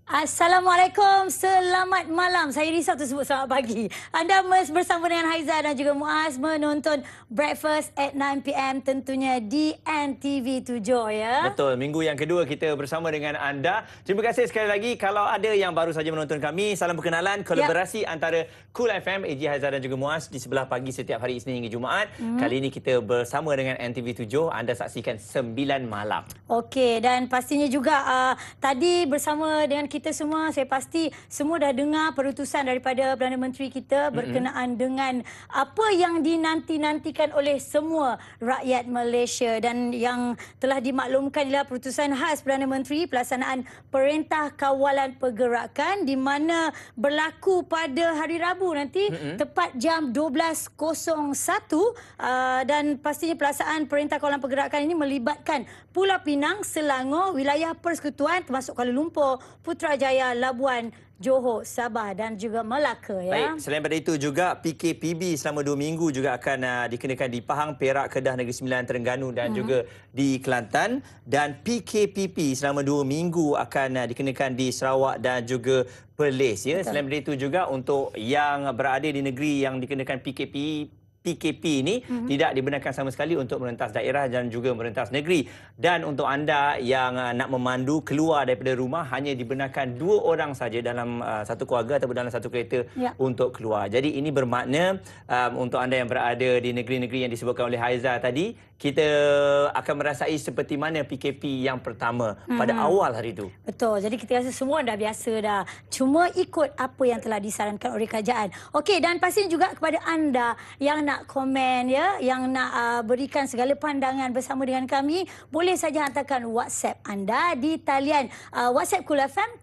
Assalamualaikum, selamat malam. Saya risau tu sebut selamat pagi. Anda bersama dengan Haiza dan juga Muaz menonton Breakfast at 9 PM tentunya di NTV7 ya. Betul, minggu yang kedua kita bersama dengan anda. Terima kasih sekali lagi. Kalau ada yang baru saja menonton kami, salam perkenalan, kolaborasi antara Cool FM, AG Haiza dan juga Muaz di sebelah pagi setiap hari Isnin hingga Jumaat. Kali ini kita bersama dengan NTV7, anda saksikan 9 malam. Okey, dan pastinya juga tadi bersama dengan kita semua, saya pasti semua dah dengar perutusan daripada Perdana Menteri kita berkenaan dengan apa yang dinanti-nantikan oleh semua rakyat Malaysia, dan yang telah dimaklumkan ialah perutusan khas Perdana Menteri pelaksanaan Perintah Kawalan Pergerakan di mana berlaku pada hari Rabu nanti tepat jam 12.01 dan pastinya pelaksanaan Perintah Kawalan Pergerakan ini melibatkan Pulau Pinang, Selangor, wilayah Persekutuan termasuk Kuala Lumpur, Putrajaya, Labuan, Johor, Sabah dan juga Melaka ya. Baik, selain daripada itu juga PKPB selama 2 minggu juga akan dikenakan di Pahang, Perak, Kedah, Negeri Sembilan, Terengganu dan juga di Kelantan, dan PKPP selama 2 minggu akan dikenakan di Sarawak dan juga Perlis ya. Selain daripada itu juga untuk yang berada di negeri yang dikenakan PKP ini tidak dibenarkan sama sekali untuk merentas daerah dan juga merentas negeri. Dan untuk anda yang nak memandu keluar daripada rumah, hanya dibenarkan 2 orang saja dalam satu keluarga ataupun dalam satu kereta untuk keluar. Jadi ini bermakna untuk anda yang berada di negeri-negeri yang disebutkan oleh Haiza tadi, kita akan merasai seperti mana PKP yang pertama pada awal hari itu. Betul. Jadi kita rasa semua dah biasa dah. Cuma ikut apa yang telah disarankan oleh kerajaan. Okey, dan pastinya juga kepada anda yang nak komen ya, yang nak berikan segala pandangan bersama dengan kami, boleh saja hantarkan WhatsApp anda di talian WhatsApp Cool FM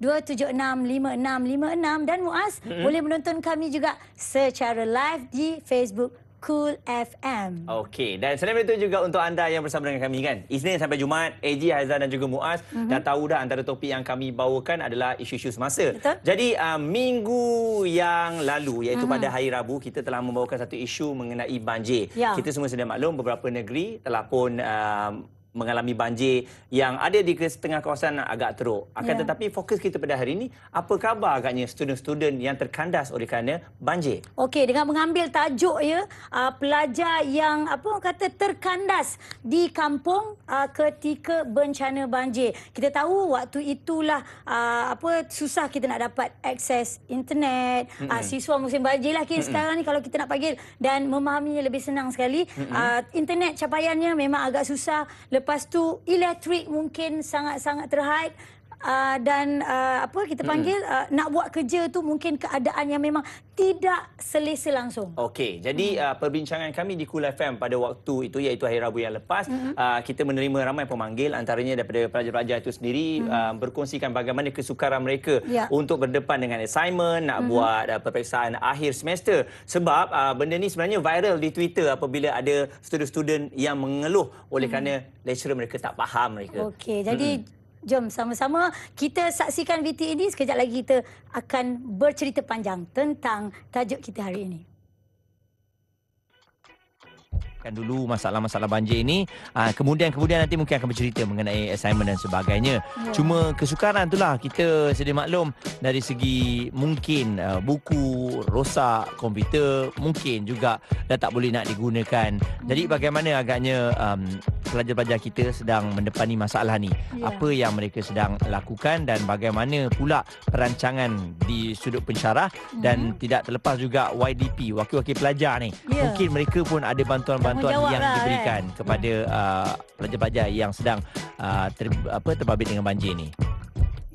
017-276-5656, dan Muaz boleh menonton kami juga secara live di Facebook Cool FM. Okey, dan selain itu juga untuk anda yang bersama dengan kami kan, Isnin sampai Jumaat, AG, Haiza dan juga Muaz dah tahu dah antara topik yang kami bawakan adalah isu-isu semasa. Betul. Jadi minggu yang lalu, iaitu pada hari Rabu, kita telah membawakan satu isu mengenai banjir. Ya. Kita semua sedia maklum beberapa negeri telah pun mengalami banjir yang ada di setengah kawasan agak teruk. Akan tetapi fokus kita pada hari ini, apa khabar agaknya student-student yang terkandas oleh kerana banjir? Okey, dengan mengambil tajuk ya, pelajar yang apa orang kata terkandas di kampung ketika bencana banjir. Kita tahu waktu itulah susah kita nak dapat akses internet. Siswa musim banjir lah sekarang ni kalau kita nak panggil dan memahaminya lebih senang sekali. Internet capaiannya memang agak susah. Lepas tu elektrik mungkin sangat-sangat terhad. Dan kita panggil nak buat kerja tu mungkin keadaan yang memang tidak selesa langsung. Okey, jadi perbincangan kami di Cool FM pada waktu itu, iaitu hari Rabu yang lepas, kita menerima ramai pemanggil, antaranya daripada pelajar-pelajar itu sendiri, berkongsikan bagaimana kesukaran mereka untuk berdepan dengan assignment, nak buat peperiksaan akhir semester. Sebab benda ni sebenarnya viral di Twitter apabila ada student-student yang mengeluh oleh kerana lecturer mereka tak faham mereka. Okey, jadi jom sama-sama kita saksikan VT ini. Sekejap lagi kita akan bercerita panjang tentang tajuk kita hari ini. Dulu masalah-masalah banjir ini, kemudian nanti mungkin akan bercerita mengenai assignment dan sebagainya. Cuma kesukaran itulah, kita sedia maklum dari segi mungkin buku rosak, komputer mungkin juga dah tak boleh nak digunakan. Jadi bagaimana agaknya pelajar-pelajar kita sedang mendepani masalah ni? Apa yang mereka sedang lakukan dan bagaimana pula perancangan di sudut pensyarah, dan tidak terlepas juga YDP, wakil-wakil pelajar ni. Mungkin mereka pun ada bantuan-bantuan yang diberikan kepada pelajar-pelajar yang sedang terbabit dengan banjir ni.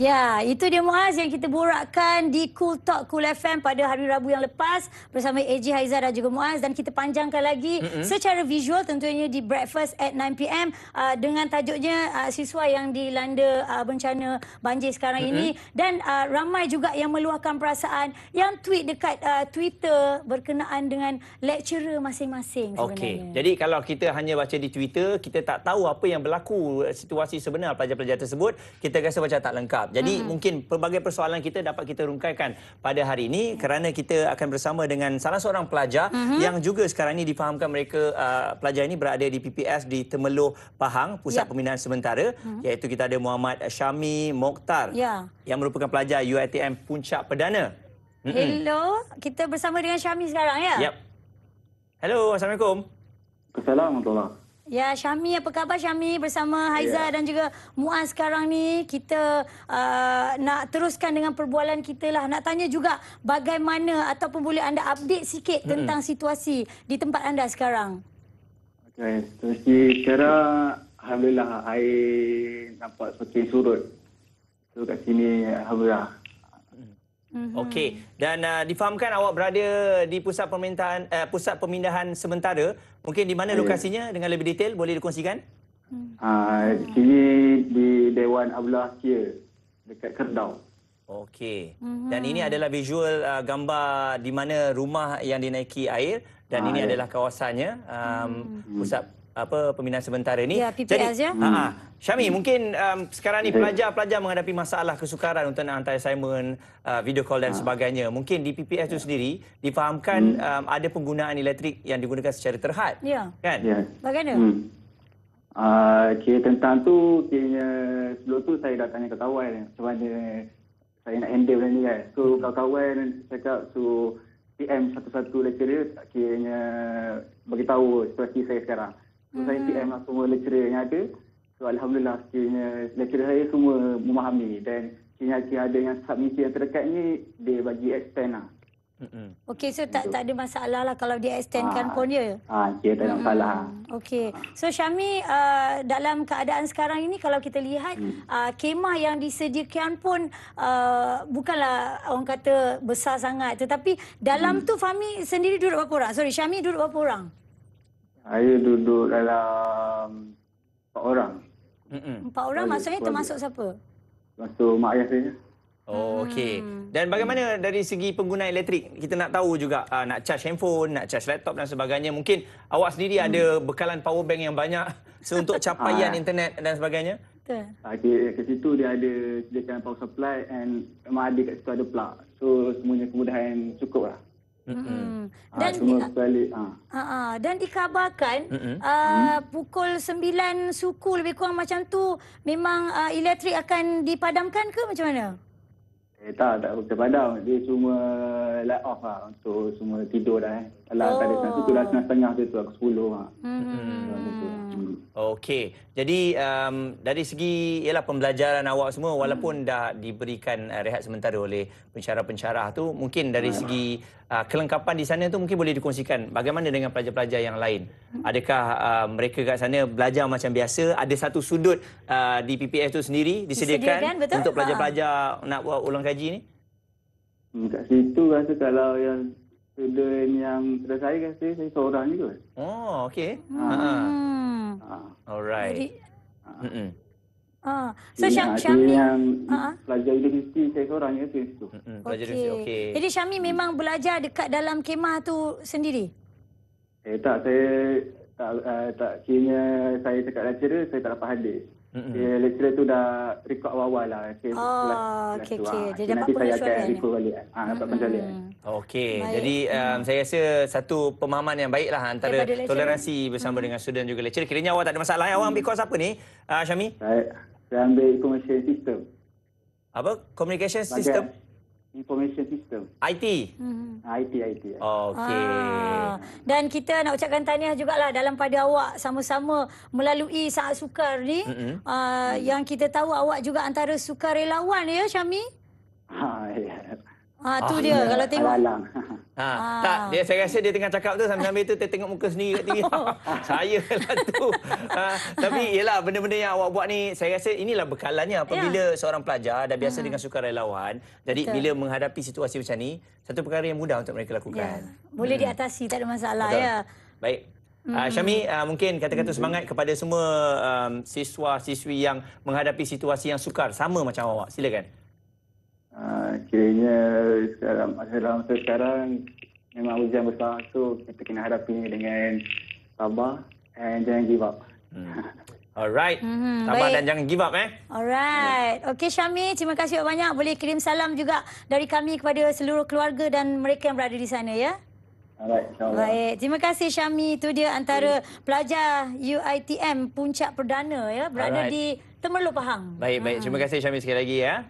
Ya, itu dia Muaz yang kita borakkan di Cool Talk Cool FM pada hari Rabu yang lepas bersama AG, Haiza dan juga Muaz, dan kita panjangkan lagi secara visual tentunya di Breakfast at 9 PM dengan tajuknya siswa yang dilanda bencana banjir sekarang ini, dan ramai juga yang meluahkan perasaan yang tweet dekat Twitter berkenaan dengan lecturer masing-masing sebenarnya. Okey, jadi kalau kita hanya baca di Twitter, kita tak tahu apa yang berlaku, situasi sebenar pelajar-pelajar tersebut, kita rasa macam tak lengkap. tahap. Jadi mungkin pelbagai persoalan kita dapat kita rungkaikan pada hari ini kerana kita akan bersama dengan salah seorang pelajar yang juga sekarang ini difahamkan mereka pelajar ini berada di PPS di Temerloh Pahang, Pusat Pembinaan Sementara, iaitu kita ada Muhammad Syami Mokhtar yang merupakan pelajar UiTM Puncak Perdana. Hello, kita bersama dengan Syami sekarang ya? Yap. Hello, Assalamualaikum. Assalamualaikum. Ya, Syami, apa khabar Syami bersama Haiza dan juga Muaz sekarang ni? Kita nak teruskan dengan perbualan kita lah. Nak tanya juga bagaimana ataupun boleh anda update sikit tentang situasi di tempat anda sekarang? Okey, situasi sekarang alhamdulillah air nampak semakin surut. So kat sini alhamdulillah. Okey, dan difahamkan awak berada di pusat pemindahan sementara. Mungkin di mana lokasinya dengan lebih detail boleh dikongsikan? Di sini di Dewan Abdullah Sia dekat Kerdau. Okey. Dan ini adalah visual gambar di mana rumah yang dinaiki air dan ini adalah kawasannya pusat pembinaan sementara ni. Ya, PPS ya. Syami, mungkin sekarang ni pelajar-pelajar menghadapi masalah kesukaran untuk nak hantar assignment, video call dan sebagainya. Mungkin di PPS itu sendiri difahamkan ada penggunaan elektrik yang digunakan secara terhad. Ya. Kan? Ya. Bagaimana? Tentang tu kiranya sebelum tu saya dah tanya ke kawan macam mana saya nak handle benda ni kan. So kawan-kawan cakap PM satu-satu lecturer kiranya beritahu situasi saya sekarang. So saya PM lah semua lecturer yang ada. So alhamdulillah sekiranya lecturer saya semua memahami dan sekiranya ada yang submisi yang terdekat ni dia bagi extend lah. Okey, so tak ada masalah lah kalau dia extendkan pun ya? Dia tak ada masalah. Okey. So Syami, dalam keadaan sekarang ini kalau kita lihat kemah yang disediakan pun bukanlah orang kata besar sangat, tetapi dalam tu Fahmi sendiri duduk berapa orang? Sorry, Syami duduk berapa orang? Saya duduk dalam 4 orang. 4 orang maksudnya termasuk siapa? Masuk mak ayah saya. Oh, okey. Dan bagaimana dari segi pengguna elektrik? Kita nak tahu juga nak charge handphone, nak charge laptop dan sebagainya. Mungkin awak sendiri ada bekalan power bank yang banyak untuk capaian internet dan sebagainya? Betul. Ke situ dia ada sediakan power supply and memang ada kat situ ada plug. So semuanya kemudahan cukup lah. Dan semua sekali. Dan dikabarkan pukul 9 suku lebih kurang macam tu memang elektrik akan dipadamkan ke macam mana? Tak padam. Dia cuma light off lah untuk semua tidur dah. Kalau tak ada satu tu dah setengah tu aku 10. Okey. Jadi dari segi ialah pembelajaran awak semua walaupun dah diberikan rehat sementara oleh pensyarah-pensyarah tu, mungkin dari segi kelengkapan di sana tu mungkin boleh dikongsikan bagaimana dengan pelajar-pelajar yang lain. Adakah mereka kat sana belajar macam biasa? Ada satu sudut di PPS tu sendiri disediakan untuk pelajar-pelajar nak buat ulang kaji ni? Kat situ rasa kalau yang student yang selesai rasa saya seorang juga. Oh, okey. Alright. So Syami yang pelajar universiti saya seorang je kat situ. Pelajar universiti, okey. Jadi Syami memang belajar dekat dalam kemah tu sendiri? Tak, saya tak kiranya saya cakap lecturer, saya tak dapat hadir. Lecturer tu dah record awal-awal lah. Okey. Dia dapat nanti saya akan pengecualian. record balik. Dapat pengecualian. Okey. Jadi saya rasa satu pemahaman yang baiklah antara toleransi bersama dengan student juga lecturer. Kiranya awak tak ada masalah. Awak ambil course apa ni, Syami? Saya ambil information system. Apa? Communication system? Information system. IT? IT. Okey. Dan kita nak ucapkan tahniah jugalah dalam pada awak sama-sama melalui saat sukar ni. Yang kita tahu awak juga antara sukarelawan ya, Syami? Ya. Tu dia kalau tengok. Tak, saya rasa dia tengah cakap tu sambil-sambil tu dia tengok muka sendiri kat TV. Saya lah tu. Tapi yelah benda-benda yang awak buat ni saya rasa inilah bekalannya apabila seorang pelajar dah biasa dengan sukarelawan. Jadi bila menghadapi situasi macam ni, satu perkara yang mudah untuk mereka lakukan. Boleh diatasi, tak ada masalah ya. Baik. Syami, mungkin kata-kata semangat kepada semua siswa-siswi yang menghadapi situasi yang sukar sama macam awak. Silakan. Kiranya sekarang masa sekarang memang ujian besar, so kita kena hadapi dengan sabar and jangan give up. Alright. Sabar baik. dan jangan give up Alright. Okey Syami, terima kasih banyak. Boleh kirim salam juga dari kami kepada seluruh keluarga dan mereka yang berada di sana ya. Alright, insyaAllah. Baik, terima kasih Syami. Itu dia antara pelajar UiTM Puncak Perdana ya, berada Alright. di Temerloh Pahang. Baik. Terima kasih Syamil sekali lagi ya.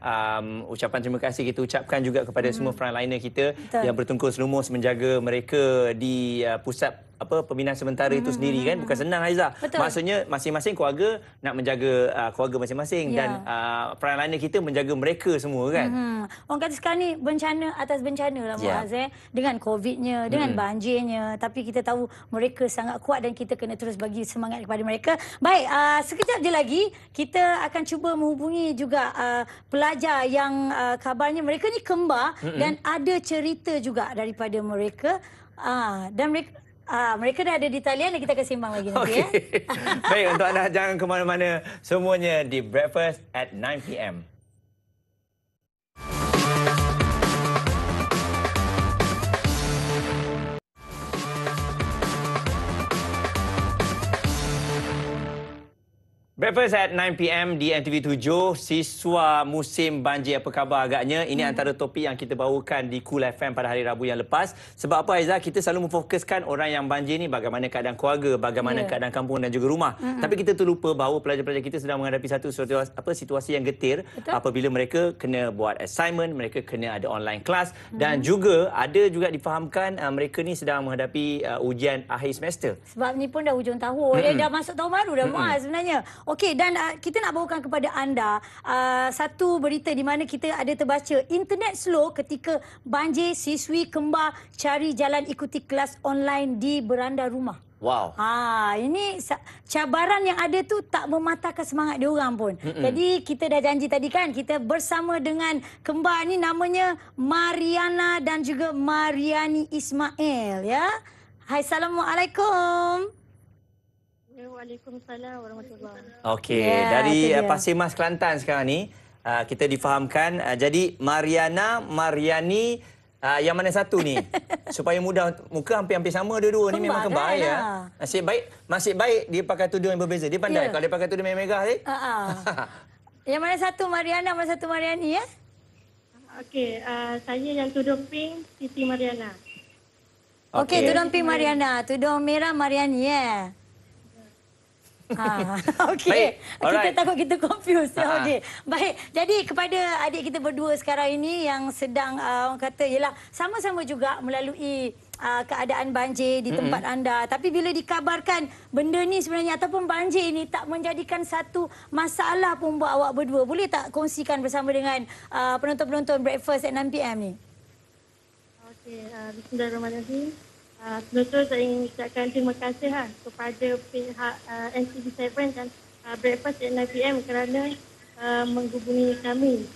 Ucapan terima kasih kita ucapkan juga kepada semua frontliner kita yang bertungkus lumus menjaga mereka di pusat pembinaan sementara itu sendiri kan. Bukan senang Haiza. Betul. Maksudnya masing-masing keluarga nak menjaga keluarga masing-masing dan frontliner kita menjaga mereka semua kan. Orang kata sekarang ni bencana atas bencana lah Muaz dengan COVID-nya, dengan banjirnya, tapi kita tahu mereka sangat kuat dan kita kena terus bagi semangat kepada mereka. Baik, sekejap je lagi kita akan cuba menghubungi juga pelajar yang kabarnya mereka ni kembar dan ada cerita juga daripada mereka dan mereka dah ada di talian dan kita akan sembang lagi nanti ya. Baik, untuk anda jangan ke mana-mana, semuanya di Breakfast at 9 PM. Breakfast at 9 PM di NTV 7, siswa musim banjir, apa khabar agaknya? Ini antara topik yang kita bawakan di Cool FM pada hari Rabu yang lepas. Sebab apa Aizah? Kita selalu memfokuskan orang yang banjir ni bagaimana keadaan keluarga, bagaimana keadaan kampung dan juga rumah. Tapi kita terlupa bahawa pelajar-pelajar kita sedang menghadapi satu situasi yang getir. Betul. Apabila mereka kena buat assignment, mereka kena ada online class dan juga ada juga difahamkan mereka ni sedang menghadapi ujian akhir semester. Sebab ni pun dah hujung tahun, dah masuk tahun baru dah Muaz sebenarnya. Okey, dan kita nak bawakan kepada anda satu berita di mana kita ada terbaca internet slow ketika banjir, siswi kembar cari jalan ikuti kelas online di beranda rumah. Wow. Ini cabaran yang ada tu tak mematahkan semangat dia orang pun. Jadi kita dah janji tadi kan, kita bersama dengan kembar ni namanya Mariana dan juga Mariani Ismail ya. Hai, Assalamualaikum. Waalaikumsalam warahmatullahi. Okey, dari Pasir Mas Kelantan sekarang ni kita difahamkan jadi Mariana, Mariani yang mana satu ni? Supaya mudah, muka hampir-hampir sama dua-dua ni memang kembar ya. Nasib baik dia pakai tudung yang berbeza. Dia pandai kalau dia pakai tudung merah ni. Yang mana satu Mariana, mana satu Mariani ya? Okey, saya yang tudung pink, Siti Mariana. Okey, tudung pink Mariana, tudung merah Mariani ya. Okey. Kita takut kita confuse. Okey. Baik. Jadi kepada adik kita berdua sekarang ini yang sedang orang kata ialah sama-sama juga melalui keadaan banjir di tempat anda. Tapi bila dikabarkan benda ni sebenarnya ataupun banjir ini tak menjadikan satu masalah pun buat awak berdua. Boleh tak kongsikan bersama dengan penonton-penonton Breakfast at 9 PM ni? Okey, bismillahirrahmanirrahim. Betul, saya ingin ucapkan terima kasih kepada pihak NTV7 dan Breakfast at 9 PM kerana menghubungi kami.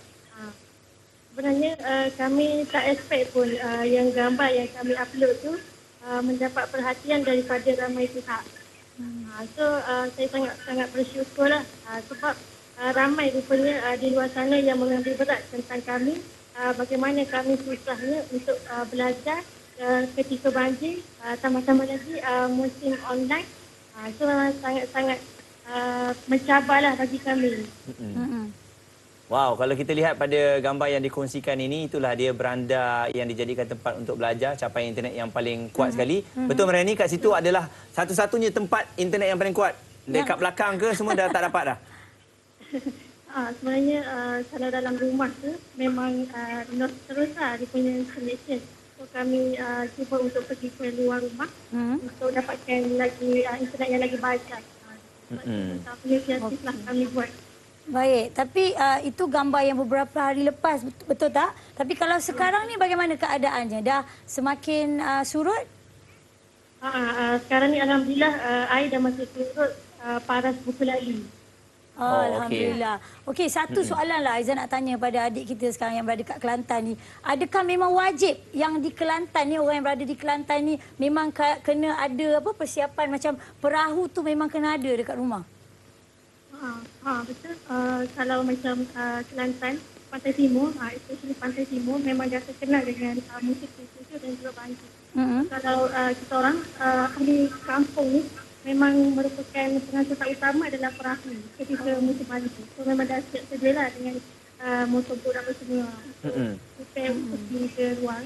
Sebenarnya kami tak expect pun yang gambar yang kami upload tu mendapat perhatian daripada ramai pihak. Saya sangat bersyukurlah sebab ramai rupanya di luar sana yang mengambil berat tentang kami, bagaimana kami susahnya untuk belajar ketika banjir, tambah-tambah lagi musim online. Memang sangat-sangat mencabarlah bagi kami. Wow, kalau kita lihat pada gambar yang dikongsikan ini, itulah dia beranda yang dijadikan tempat untuk belajar, capaian internet yang paling kuat sekali. Betul Mariani, kat situ adalah satu-satunya tempat internet yang paling kuat. Dekat belakang ke semua dah tak dapat dah? Sebenarnya kalau dalam rumah tu memang terus dia punya connection. Kami cuba untuk pergi ke luar rumah untuk dapatkan lagi internet yang lagi baik. Inisiatif lah kami buat. Baik, tapi itu gambar yang beberapa hari lepas, betul tak? Tapi kalau sekarang ni bagaimana keadaannya? Dah semakin surut? Sekarang ni alhamdulillah air dah masih surut, paras buku lagi. Alhamdulillah. Okey, satu soalan lah Aizan nak tanya pada adik kita sekarang yang berada kat Kelantan ni. Adakah memang wajib yang di Kelantan ni, orang yang berada di Kelantan ni memang kena ada persiapan macam perahu tu memang kena ada dekat rumah? Betul. Kalau macam Kelantan, Pantai Timur, especially Pantai Timur memang dah terkenal dengan musim cuaca dan juga banjir. Kalau kita orang ahli kampung ni, memang merupakan pengangkutan utama adalah perahu ketika musim banjir. So memang dah siap sedialah dengan motor boat apa semua untuk prepare untuk pergi ke luar.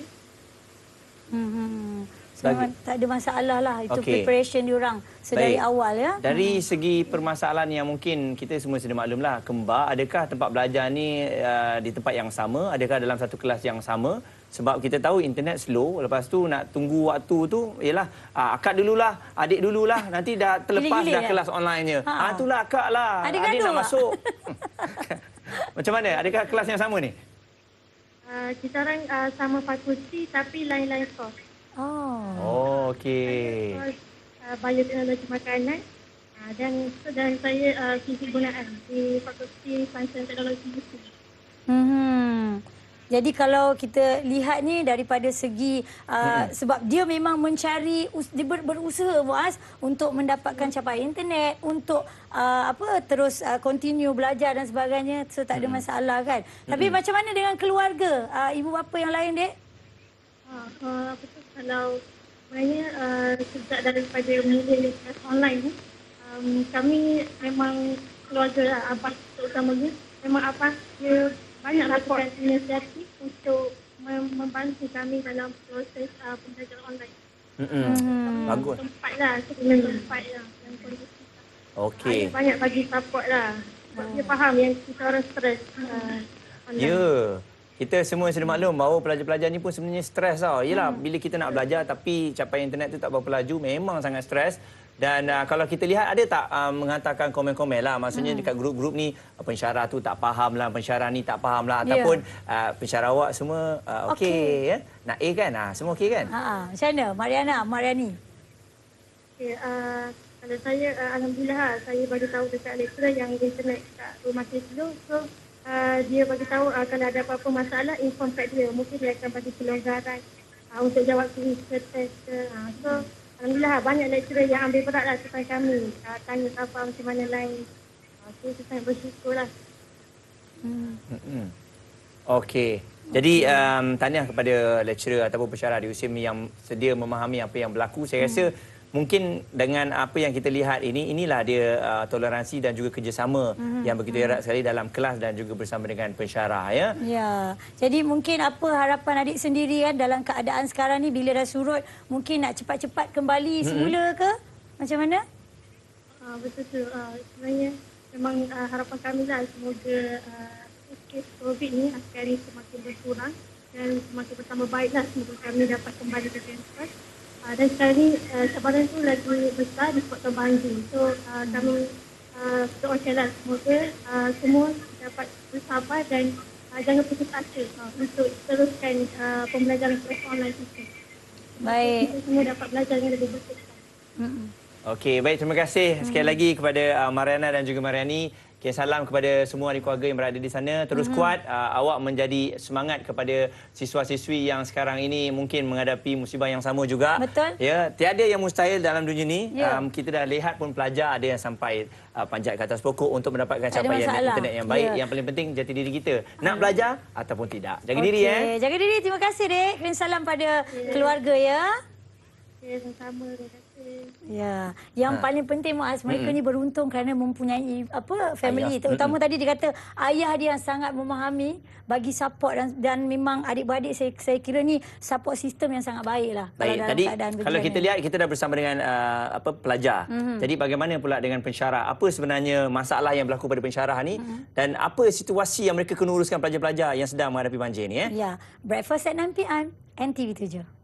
Memang tak ada masalah lah. Itu preparation diorang sedari awal ya. Dari segi permasalahan yang mungkin kita semua sudah maklum lah, kembar, adakah tempat belajar ni di tempat yang sama? Adakah dalam satu kelas yang sama? Sebab kita tahu internet slow, lepas tu nak tunggu waktu tu, ialah akak dululah, adik dululah, nanti dah terlepas dah kelas online-nya. Itulah akak lah, adik nak masuk. Macam mana? Adakah kelas yang sama ni? Kita orang sama fakulti tapi lain-lain kos. Okey. Bioteknologi makanan dan saya fizik gunaan di Fakulti Sains dan Teknologi USIM. Jadi kalau kita lihat ni daripada segi sebab dia memang mencari, dia berusaha Muaz untuk mendapatkan capaian internet, untuk terus continue belajar dan sebagainya, so tak ada masalah kan. Tapi macam mana dengan keluarga, ibu bapa yang lain, Dek? Betul, kalau sebenarnya sejak daripada mula kelas online ni, kami memang keluarga abang terutamanya, memang abang dia banyak lakukan inisiatif untuk membantu kami dalam proses pembelajaran online. Bagus. Tempat lah, tempat lah yang kondisi. Okey. Banyak bagi support lah. Dia faham yang kita orang stres online. Ya. Kita semua sudah maklum bahawa pelajar-pelajar ni pun sebenarnya stres tau. Yelah, bila kita nak belajar tapi capaian internet tu tak berapa laju, memang sangat stres. Dan kalau kita lihat, ada tak menghantarkan komen-komen lah. Maksudnya dekat grup-grup ni, pensyarah tu tak faham lah, pensyarah ni tak faham lah. Ataupun pensyarah awak semua okey. Ya? Nak A kan? Semua okey kan? Macam mana? Mariani? Okay, kalau saya, Alhamdulillah, saya bagi tahu dekat lecturer yang internet kat rumah saya dulu. So, dia bagi tahu kalau ada apa-apa masalah, inform kat dia. Mungkin dia akan bagi pelonggaran untuk jawab kuis ke test ke. So, Alhamdulillah, banyak lecturer yang ambil berat lah tentang kami. Tanya apa macam mana lain. So, saya sangat bersyukur lah. Okey. Jadi, tahniah kepada lecturer ataupun pensyarah di USIM yang sedia memahami apa yang berlaku. Saya rasa mungkin dengan apa yang kita lihat ini, inilah dia toleransi dan juga kerjasama yang begitu erat sekali dalam kelas dan juga bersama dengan pensyarah. Ya. Ya. Jadi mungkin apa harapan adik sendiri kan dalam keadaan sekarang ni, bila dah surut, mungkin nak cepat-cepat kembali semula ke? Macam mana? Betul. Sebenarnya memang harapan kami lah semoga kes COVID ni akan semakin berkurang dan semakin bersama baiklah. Semoga kami dapat kembali ke kampus. Dan sekarang ni cabaran tu lagi besar disebabkan banjir. So kami doakanlah semoga semua dapat bersabar dan jangan putus asa untuk teruskan pembelajaran kelas online kita. Baik. Kita semua dapat belajar dengan lebih betul. Okey, baik, terima kasih sekali lagi kepada Mariana dan juga Mariani. Okay, salam kepada semua ahli keluarga yang berada di sana. Terus kuat, awak menjadi semangat kepada siswa-siswi yang sekarang ini mungkin menghadapi musibah yang sama juga. Betul. Ya, tiada yang mustahil dalam dunia ni. Kita dah lihat pun pelajar ada yang sampai panjat ke atas pokok untuk mendapatkan capaian internet yang baik. Yang paling penting jati diri kita. Nak belajar ataupun tidak. Jaga diri ya. Jaga diri. Terima kasih, Dek. Kirim salam pada keluarga ya. Ya, sama-sama. Terima kasih. Ya, yang paling penting Muaz, mereka ni beruntung kerana mempunyai family. Ayah. Terutama tadi dia kata ayah dia yang sangat memahami, bagi support dan memang adik-beradik saya kira ni support system yang sangat baik lah. Baik, tadi kalau kita lihat kita dah bersama dengan pelajar. Jadi bagaimana pula dengan pensyarah? Apa sebenarnya masalah yang berlaku pada pensyarah ni dan apa situasi yang mereka kena uruskan pelajar-pelajar yang sedang menghadapi banjir ni Ya, Breakfast at 9 PM, NTV 7.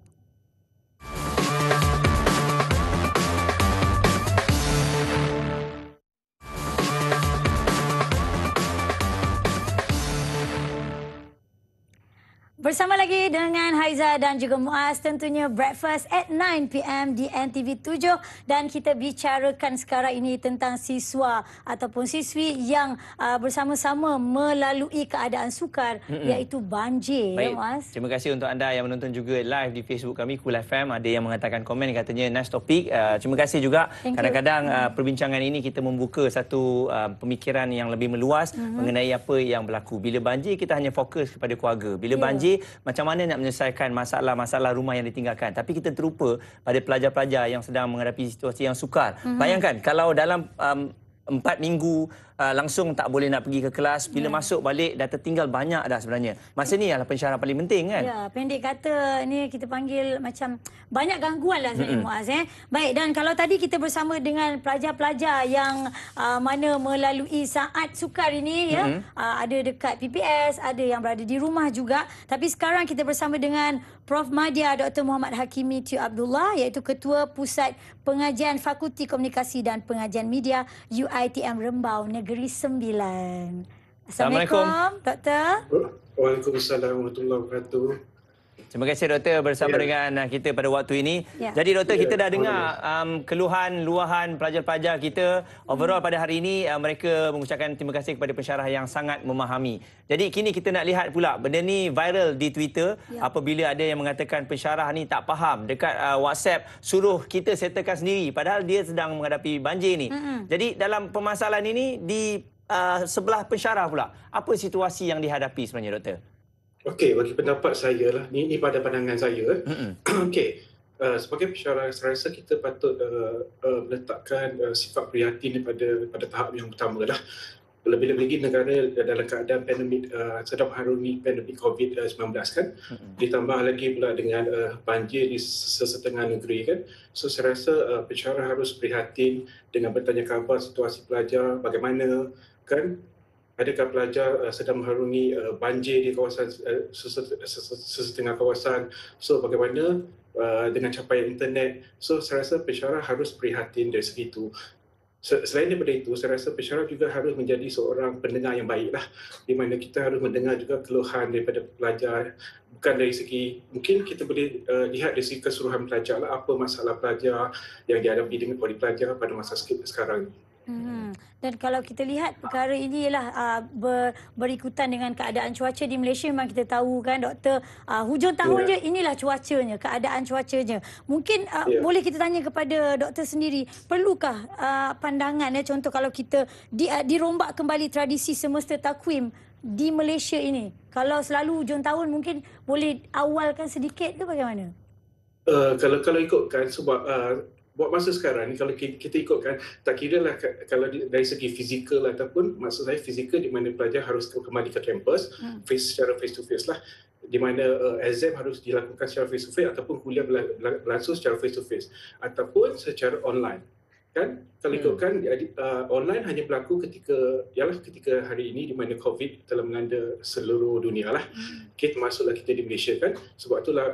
Bersama lagi dengan Haiza dan juga Muaz, tentunya Breakfast at 9 PM di NTV 7 dan kita bicarakan sekarang ini tentang siswa ataupun siswi yang bersama-sama melalui keadaan sukar iaitu banjir. Baik, ya Muaz. Terima kasih untuk anda yang menonton juga live di Facebook kami Cool FM. Ada yang mengatakan komen katanya nice topik. Terima kasih juga. Kadang-kadang perbincangan ini kita membuka satu pemikiran yang lebih meluas mengenai apa yang berlaku. Bila banjir kita hanya fokus kepada keluarga. Bila banjir fikir macam mana nak menyelesaikan masalah-masalah rumah yang ditinggalkan. Tapi kita terlupa pada pelajar-pelajar yang sedang menghadapi situasi yang sukar. Bayangkan kalau dalam 4 minggu langsung tak boleh nak pergi ke kelas, bila masuk balik dah tertinggal banyak dah sebenarnya. Masa ni adalah pensyarah paling penting kan. Ya, pendek kata ni kita panggil macam banyak gangguan lah sebenarnya Muaz. Baik, dan kalau tadi kita bersama dengan pelajar-pelajar yang mana melalui saat sukar ini ya, ada dekat PPS, ada yang berada di rumah juga. Tapi sekarang kita bersama dengan Prof Madya Dr. Muhammad Hakimi Tun Abdullah, iaitu Ketua Pusat Pengajian Fakulti Komunikasi dan Pengajian Media UiTM Rembau Negeri Sembilan. Assalamualaikum, Doktor. Waalaikumsalam warahmatullahi wabarakatuh. Terima kasih Doktor bersama dengan kita pada waktu ini. Jadi Doktor, kita dah dengar keluhan, luahan pelajar-pelajar kita. Overall pada hari ini mereka mengucapkan terima kasih kepada pensyarah yang sangat memahami. Jadi kini kita nak lihat pula benda ni viral di Twitter apabila ada yang mengatakan pensyarah ni tak faham dekat WhatsApp, suruh kita settlekan sendiri padahal dia sedang menghadapi banjir ni. Jadi dalam permasalahan ini di sebelah pensyarah pula, apa situasi yang dihadapi sebenarnya Doktor? Okey, bagi pendapat saya lah, ni pada pandangan saya. Okey, sebagai pensyarah saya rasa kita patut meletakkan sifat prihatin pada tahap yang pertama lah. Lebih-lebih lagi negara dalam keadaan pandemik, sedang mengarungi pandemik COVID-19 kan. Ditambah lagi pula dengan banjir di sesetengah negeri kan. So saya rasa pensyarah harus prihatin dengan bertanya khabar situasi pelajar, bagaimana kan. Adakah pelajar sedang mengharungi banjir di kawasan sesetengah kawasan? So bagaimana dengan capaian internet? So saya rasa pensyarah harus prihatin dari segi itu. Selain daripada itu, saya rasa pensyarah juga harus menjadi seorang pendengar yang baiklah, di mana kita harus mendengar juga keluhan daripada pelajar, bukan dari segi, mungkin kita boleh lihat dari segi keseluruhan pelajar lah, apa masalah pelajar yang dihadapi dengan oleh pelajar pada masa sekarang ini. Dan kalau kita lihat perkara ini ialah berikutan dengan keadaan cuaca di Malaysia. Memang kita tahu kan Doktor, hujung tahun je inilah cuacanya, keadaan cuacanya. Mungkin boleh kita tanya kepada Doktor sendiri, perlukah pandangan contoh kalau kita dirombak kembali tradisi semesta takwim di Malaysia ini? Kalau selalu hujung tahun mungkin boleh awalkan sedikit ke bagaimana? Kalau ikutkan sebab buat masa sekarang ni, kalau kita ikutkan, tak kira lah kalau dari segi fizikal ataupun maksud saya fizikal di mana pelajar harus kembali ke kampus secara face to face lah, di mana exam harus dilakukan secara face to face ataupun kuliah berlangsung secara face to face ataupun secara online kan. Kalau ikutkan online hanya berlaku ketika hari ini di mana COVID telah melanda seluruh dunia lah. Termasuklah kita di Malaysia kan. Sebab itulah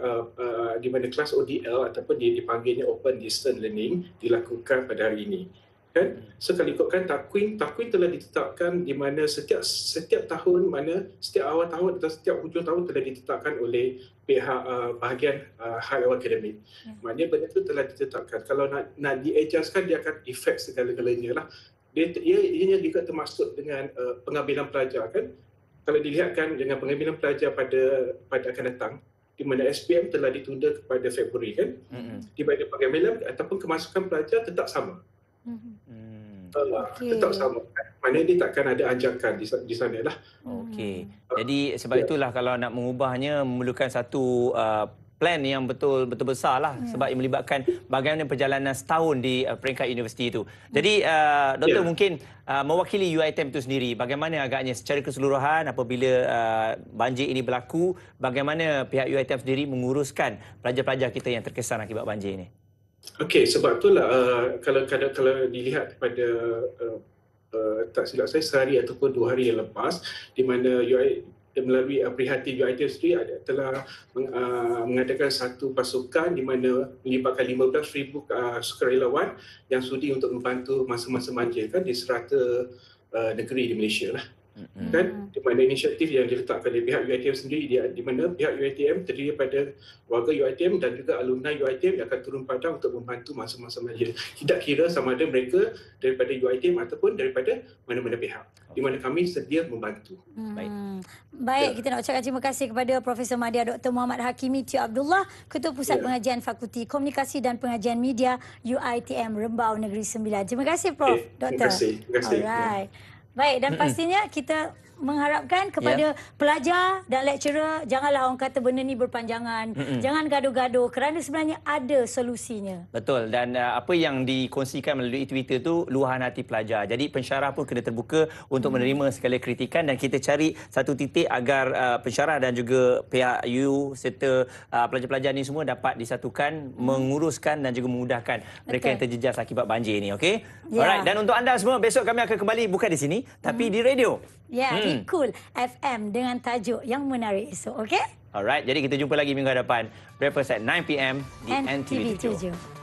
di mana kelas ODL ataupun dipanggilnya Open Distance Learning dilakukan pada hari ini. Kan? So kalau ikutkan takwim telah ditetapkan di mana setiap tahun, setiap awal tahun atau setiap hujung tahun telah ditetapkan oleh pihak bahagian higher academic. Maknanya benda itu telah ditetapkan. Kalau nak di-adjustkan, dia akan efek segala-galanya lah. Ia juga termasuk dengan pengambilan pelajar kan. Kalau dilihatkan dengan pengambilan pelajar pada akan datang, di mana SPM telah ditunda kepada Februari kan. Di mana pengambilan ataupun kemasukan pelajar tetap sama. Tetap sama. Maknanya dia takkan ada ajakan di sana lah. Okey. Jadi sebab itulah kalau nak mengubahnya memerlukan satu plan yang betul besar lah, sebab ia melibatkan bagaimana perjalanan setahun di peringkat universiti itu. Jadi Doktor mungkin mewakili UiTM itu sendiri, bagaimana agaknya secara keseluruhan apabila banjir ini berlaku, bagaimana pihak UiTM sendiri menguruskan pelajar-pelajar kita yang terkesan akibat banjir ini? Okey, sebab itulah kalau dilihat pada tak silap saya sehari ataupun 2 hari yang lepas, di mana melalui prihatin UiTM sendiri telah mengadakan satu pasukan di mana melibatkan 15,000 sukarelawan yang sudi untuk membantu masa-masa banjir kan di serata negeri di Malaysia lah. Kan, di mana inisiatif yang diletakkan oleh pihak UiTM sendiri, di mana pihak UiTM terdiri daripada warga UiTM dan juga alumni UiTM yang akan turun padang untuk membantu masa-masa banjir. Tidak kira sama ada mereka daripada UiTM ataupun daripada mana-mana pihak, di mana kami sedia membantu. Baik, kita nak ucapkan terima kasih kepada Profesor Madya Dr. Muhammad Hakimi Tun Abdullah, Ketua Pusat Pengajian Fakulti Komunikasi dan Pengajian Media UiTM Rembau Negeri Sembilan. Terima kasih Prof. Doktor. Terima kasih. Alright. Baik, dan pastinya kita mengharapkan kepada pelajar dan lecturer, janganlah orang kata benda ni berpanjangan. Jangan gaduh-gaduh kerana sebenarnya ada solusinya. Betul, dan apa yang dikongsikan melalui Twitter tu luahan hati pelajar. Jadi pensyarah pun kena terbuka untuk menerima segala kritikan dan kita cari satu titik agar pensyarah dan juga pihak U serta pelajar-pelajar ni semua dapat disatukan, menguruskan dan juga memudahkan mereka yang terjejas akibat banjir ni, okey? Alright, dan untuk anda semua, besok kami akan kembali bukan di sini tapi di radio. Di Cool FM dengan tajuk yang menarik esok, okey? Alright, jadi kita jumpa lagi minggu hadapan. Breakfast at 9 PM di NTV 7.